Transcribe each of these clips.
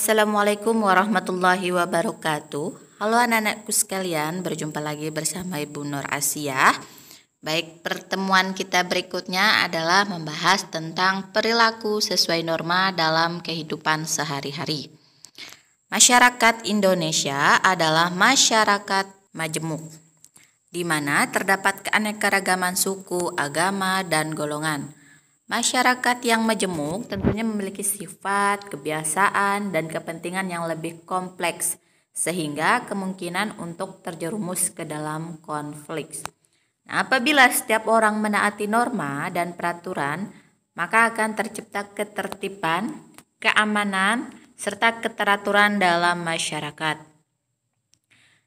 Assalamualaikum warahmatullahi wabarakatuh. Halo anak-anakku sekalian, berjumpa lagi bersama Ibu Nur Asia. Baik, pertemuan kita berikutnya adalah membahas tentang perilaku sesuai norma dalam kehidupan sehari-hari. Masyarakat Indonesia adalah masyarakat majemuk, di mana terdapat keanekaragaman suku, agama, dan golongan. Masyarakat yang majemuk tentunya memiliki sifat, kebiasaan, dan kepentingan yang lebih kompleks, sehingga kemungkinan untuk terjerumus ke dalam konflik. Nah, apabila setiap orang menaati norma dan peraturan, maka akan tercipta ketertiban, keamanan, serta keteraturan dalam masyarakat.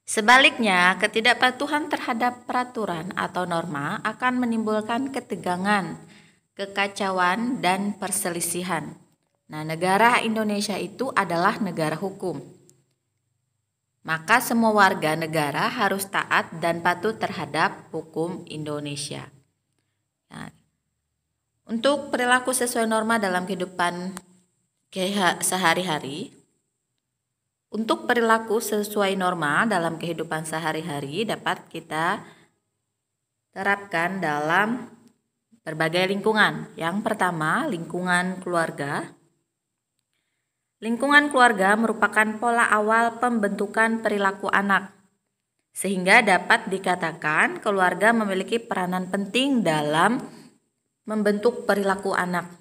Sebaliknya, ketidakpatuhan terhadap peraturan atau norma akan menimbulkan ketegangan, kekacauan, dan perselisihan. Nah, negara Indonesia itu adalah negara hukum. Maka semua warga negara harus taat dan patuh terhadap hukum Indonesia. Nah, untuk perilaku sesuai norma dalam kehidupan sehari-hari, untuk perilaku sesuai norma dalam kehidupan sehari-hari dapat kita terapkan dalam berbagai lingkungan. Yang pertama, lingkungan keluarga. Lingkungan keluarga merupakan pola awal pembentukan perilaku anak, sehingga dapat dikatakan keluarga memiliki peranan penting dalam membentuk perilaku anak.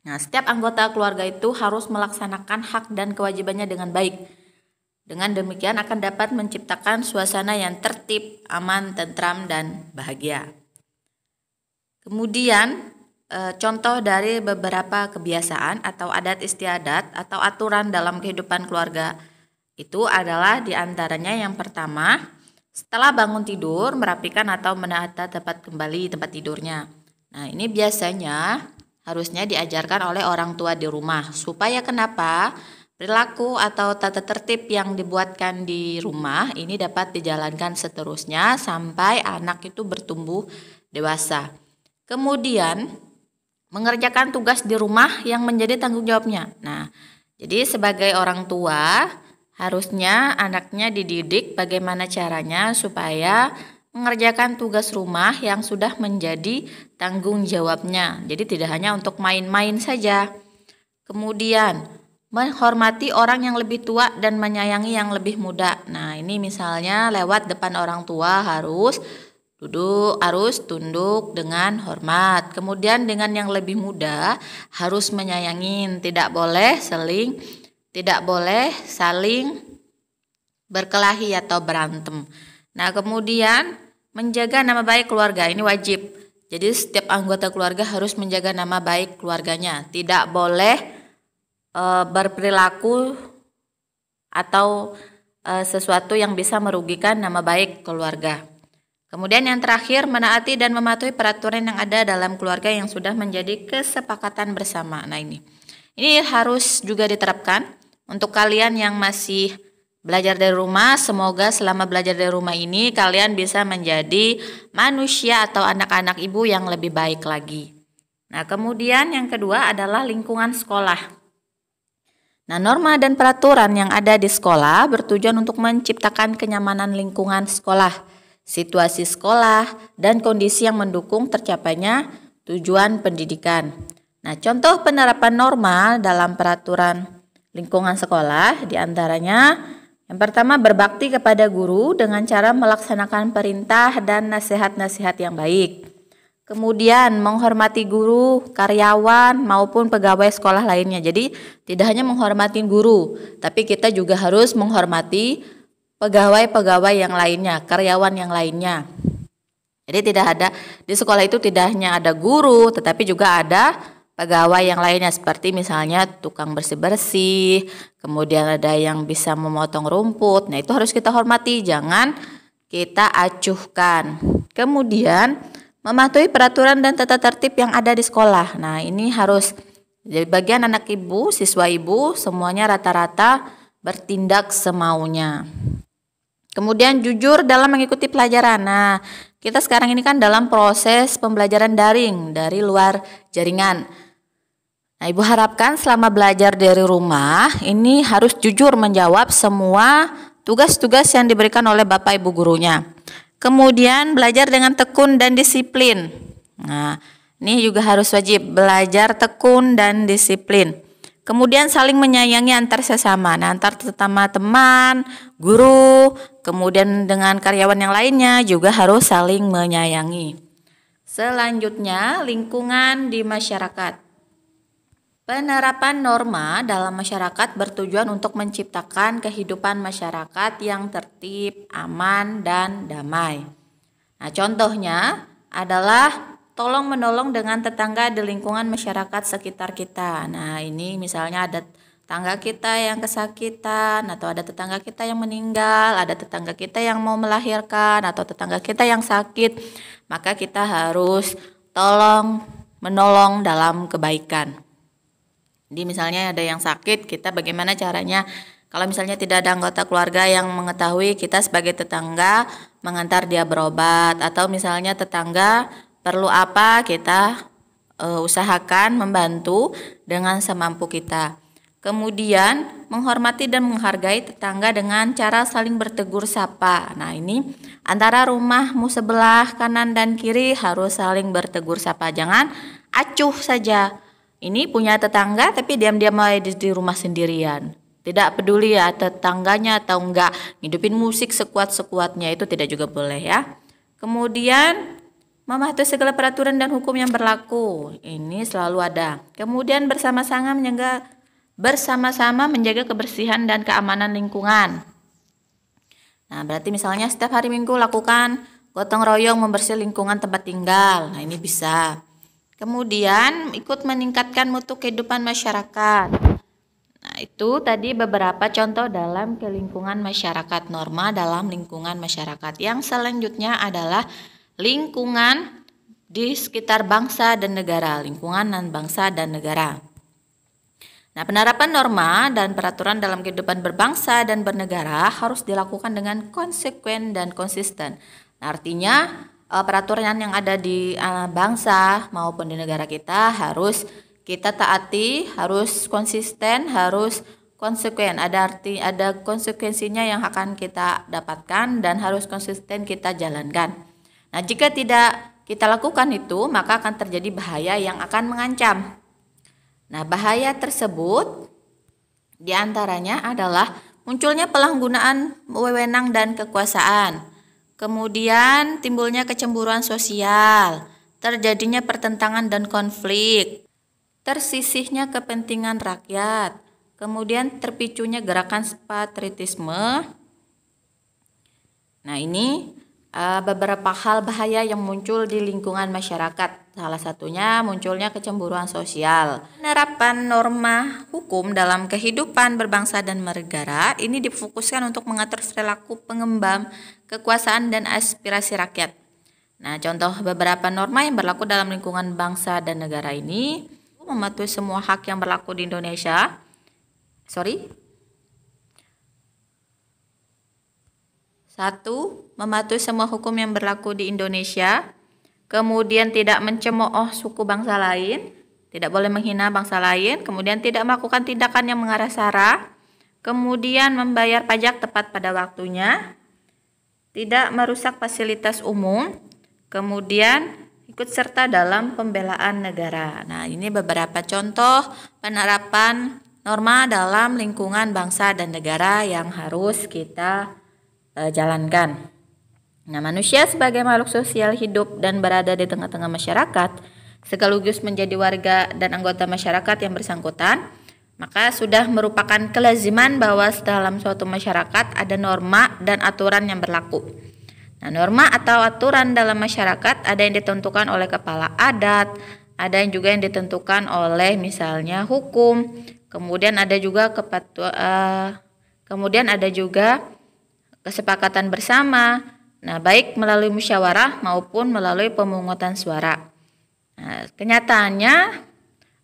Nah, setiap anggota keluarga itu harus melaksanakan hak dan kewajibannya dengan baik. Dengan demikian akan dapat menciptakan suasana yang tertib, aman, tentram, dan bahagia. Kemudian contoh dari beberapa kebiasaan atau adat istiadat atau aturan dalam kehidupan keluarga itu adalah diantaranya yang pertama, setelah bangun tidur merapikan atau menata tempat tidurnya. Nah, ini biasanya harusnya diajarkan oleh orang tua di rumah supaya kenapa? Perilaku atau tata tertib yang dibuatkan di rumah ini dapat dijalankan seterusnya sampai anak itu bertumbuh dewasa. Kemudian mengerjakan tugas di rumah yang menjadi tanggung jawabnya. Nah, jadi sebagai orang tua harusnya anaknya dididik bagaimana caranya supaya mengerjakan tugas rumah yang sudah menjadi tanggung jawabnya. Jadi tidak hanya untuk main-main saja. Kemudian menghormati orang yang lebih tua dan menyayangi yang lebih muda. Nah, ini misalnya lewat depan orang tua harus tunduk dengan hormat. Kemudian dengan yang lebih muda harus menyayangin, tidak boleh saling berkelahi atau berantem. Nah, kemudian menjaga nama baik keluarga, ini wajib. Jadi setiap anggota keluarga harus menjaga nama baik keluarganya. Tidak boleh berperilaku atau sesuatu yang bisa merugikan nama baik keluarga. Kemudian yang terakhir, menaati dan mematuhi peraturan yang ada dalam keluarga yang sudah menjadi kesepakatan bersama. Nah, ini harus juga diterapkan untuk kalian yang masih belajar dari rumah. Semoga selama belajar dari rumah ini kalian bisa menjadi manusia atau anak-anak ibu yang lebih baik lagi. Nah, kemudian yang kedua adalah lingkungan sekolah. Nah, norma dan peraturan yang ada di sekolah bertujuan untuk menciptakan kenyamanan lingkungan sekolah, situasi sekolah, dan kondisi yang mendukung tercapainya tujuan pendidikan. Nah, contoh penerapan norma dalam peraturan lingkungan sekolah diantaranya yang pertama, berbakti kepada guru dengan cara melaksanakan perintah dan nasihat-nasihat yang baik. Kemudian menghormati guru, karyawan, maupun pegawai sekolah lainnya. Jadi tidak hanya menghormati guru, tapi kita juga harus menghormati pegawai-pegawai yang lainnya, karyawan yang lainnya. Jadi di sekolah itu tidak hanya ada guru, tetapi juga ada pegawai yang lainnya seperti misalnya tukang bersih-bersih, kemudian ada yang bisa memotong rumput. Nah, itu harus kita hormati, jangan kita acuhkan. Kemudian mematuhi peraturan dan tata tertib yang ada di sekolah. Nah, ini harus jadi bagian anak ibu, siswa ibu, semuanya rata-rata bertindak semaunya. Kemudian jujur dalam mengikuti pelajaran. Nah, kita sekarang ini kan dalam proses pembelajaran daring dari luar jaringan. Nah, Ibu harapkan selama belajar dari rumah ini harus jujur menjawab semua tugas-tugas yang diberikan oleh Bapak Ibu gurunya. Kemudian belajar dengan tekun dan disiplin. Nah, ini juga harus wajib belajar tekun dan disiplin. Kemudian saling menyayangi antar sesama, nah, antar sesama teman, guru, kemudian dengan karyawan yang lainnya juga harus saling menyayangi. Selanjutnya, lingkungan di masyarakat. Penerapan norma dalam masyarakat bertujuan untuk menciptakan kehidupan masyarakat yang tertib, aman, dan damai. Nah, contohnya adalah tolong menolong dengan tetangga di lingkungan masyarakat sekitar kita. Nah, ini misalnya ada tetangga kita yang kesakitan, atau ada tetangga kita yang meninggal, ada tetangga kita yang mau melahirkan, atau tetangga kita yang sakit, maka kita harus tolong menolong dalam kebaikan. Jadi misalnya ada yang sakit, kita bagaimana caranya? Kalau misalnya tidak ada anggota keluarga yang mengetahui, kita sebagai tetangga mengantar dia berobat, atau misalnya tetangga perlu apa, kita usahakan membantu dengan semampu kita. Kemudian menghormati dan menghargai tetangga dengan cara saling bertegur sapa. Nah, ini antara rumahmu sebelah kanan dan kiri harus saling bertegur sapa. Jangan acuh saja. Ini punya tetangga tapi diam-diam di rumah sendirian. Tidak peduli ya tetangganya atau enggak, ngidupin musik sekuat-sekuatnya, itu tidak juga boleh ya. Kemudian mematuhi segala peraturan dan hukum yang berlaku. Ini selalu ada. Kemudian bersama-sama menjaga kebersihan dan keamanan lingkungan. Nah, berarti misalnya setiap hari Minggu lakukan gotong royong membersih lingkungan tempat tinggal. Nah, ini bisa. Kemudian ikut meningkatkan mutu kehidupan masyarakat. Nah, itu tadi beberapa contoh dalam lingkungan masyarakat, norma dalam lingkungan masyarakat. Yang selanjutnya adalah lingkungan di sekitar bangsa dan negara, lingkungan dan bangsa dan negara. Nah, penerapan norma dan peraturan dalam kehidupan berbangsa dan bernegara harus dilakukan dengan konsekuen dan konsisten. Nah, artinya peraturan yang ada di bangsa maupun di negara kita harus kita taati, harus konsisten, harus konsekuen. Ada konsekuensinya yang akan kita dapatkan dan harus konsisten kita jalankan. Nah, jika tidak kita lakukan itu, maka akan terjadi bahaya yang akan mengancam. Nah, bahaya tersebut diantaranya adalah munculnya penyalahgunaan wewenang dan kekuasaan. Kemudian timbulnya kecemburuan sosial, terjadinya pertentangan dan konflik, tersisihnya kepentingan rakyat, kemudian terpicunya gerakan patriotisme. Nah, ini beberapa hal bahaya yang muncul di lingkungan masyarakat. Salah satunya munculnya kecemburuan sosial. Penerapan norma hukum dalam kehidupan berbangsa dan bernegara ini difokuskan untuk mengatur perilaku pengembang kekuasaan dan aspirasi rakyat. Nah, contoh beberapa norma yang berlaku dalam lingkungan bangsa dan negara ini mematuhi semua hak yang berlaku di Indonesia. Satu, mematuhi semua hukum yang berlaku di Indonesia. Kemudian tidak mencemooh suku bangsa lain, tidak boleh menghina bangsa lain. Kemudian tidak melakukan tindakan yang mengarah sara. Kemudian membayar pajak tepat pada waktunya. Tidak merusak fasilitas umum. Kemudian ikut serta dalam pembelaan negara. Nah, ini beberapa contoh penerapan norma dalam lingkungan bangsa dan negara yang harus kita jalankan. Nah, manusia sebagai makhluk sosial hidup dan berada di tengah-tengah masyarakat, sekaligus menjadi warga dan anggota masyarakat yang bersangkutan, maka sudah merupakan kelaziman bahwa dalam suatu masyarakat ada norma dan aturan yang berlaku. Nah, norma atau aturan dalam masyarakat ada yang ditentukan oleh kepala adat, ada yang juga yang ditentukan oleh misalnya hukum, kemudian ada juga kesepakatan bersama. Nah, baik melalui musyawarah maupun melalui pemungutan suara. Nah, kenyataannya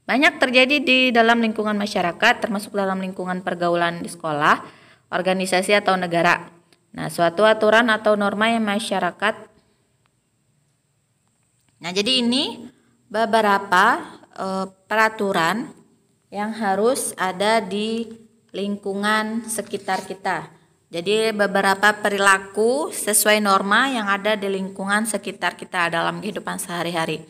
banyak terjadi di dalam lingkungan masyarakat, termasuk dalam lingkungan pergaulan di sekolah, organisasi atau negara. Nah, suatu aturan atau norma yang masyarakat. Nah, jadi ini beberapa peraturan yang harus ada di lingkungan sekitar kita. Jadi beberapa perilaku sesuai norma yang ada di lingkungan sekitar kita dalam kehidupan sehari-hari.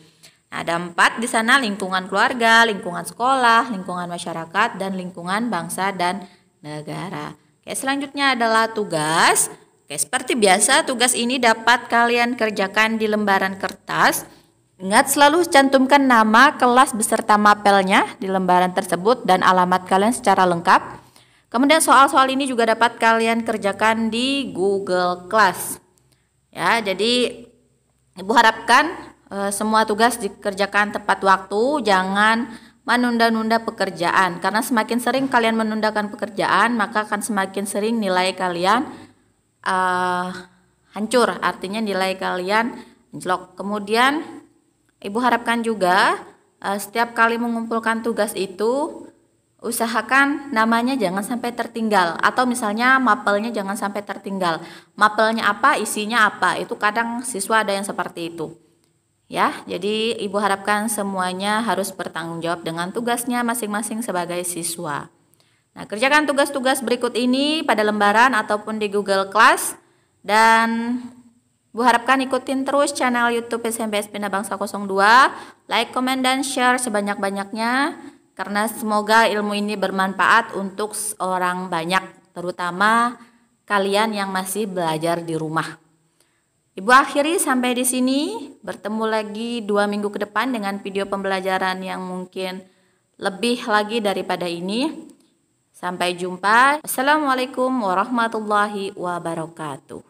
Nah, ada 4 di sana: lingkungan keluarga, lingkungan sekolah, lingkungan masyarakat, dan lingkungan bangsa dan negara. Oke, selanjutnya adalah tugas. Oke, seperti biasa tugas ini dapat kalian kerjakan di lembaran kertas. Ingat selalu cantumkan nama, kelas beserta mapelnya di lembaran tersebut dan alamat kalian secara lengkap. Kemudian soal-soal ini juga dapat kalian kerjakan di Google Class. Ya, jadi Ibu harapkan semua tugas dikerjakan tepat waktu, jangan menunda-nunda pekerjaan. Karena semakin sering kalian menundakan pekerjaan, maka akan semakin sering nilai kalian hancur, artinya nilai kalian anjlok. Kemudian Ibu harapkan juga setiap kali mengumpulkan tugas itu usahakan namanya jangan sampai tertinggal, atau misalnya mapelnya jangan sampai tertinggal. Mapelnya apa, isinya apa, itu kadang siswa ada yang seperti itu. Ya, jadi Ibu harapkan semuanya harus bertanggung jawab dengan tugasnya masing-masing sebagai siswa. Nah, kerjakan tugas-tugas berikut ini pada lembaran ataupun di Google Class, dan Ibu harapkan ikutin terus channel YouTube SMPS Bina Bangsa 02, like, komen, dan share sebanyak-banyaknya. Karena semoga ilmu ini bermanfaat untuk orang banyak, terutama kalian yang masih belajar di rumah. Ibu akhiri sampai di sini. Bertemu lagi 2 minggu ke depan dengan video pembelajaran yang mungkin lebih lagi daripada ini. Sampai jumpa. Assalamualaikum warahmatullahi wabarakatuh.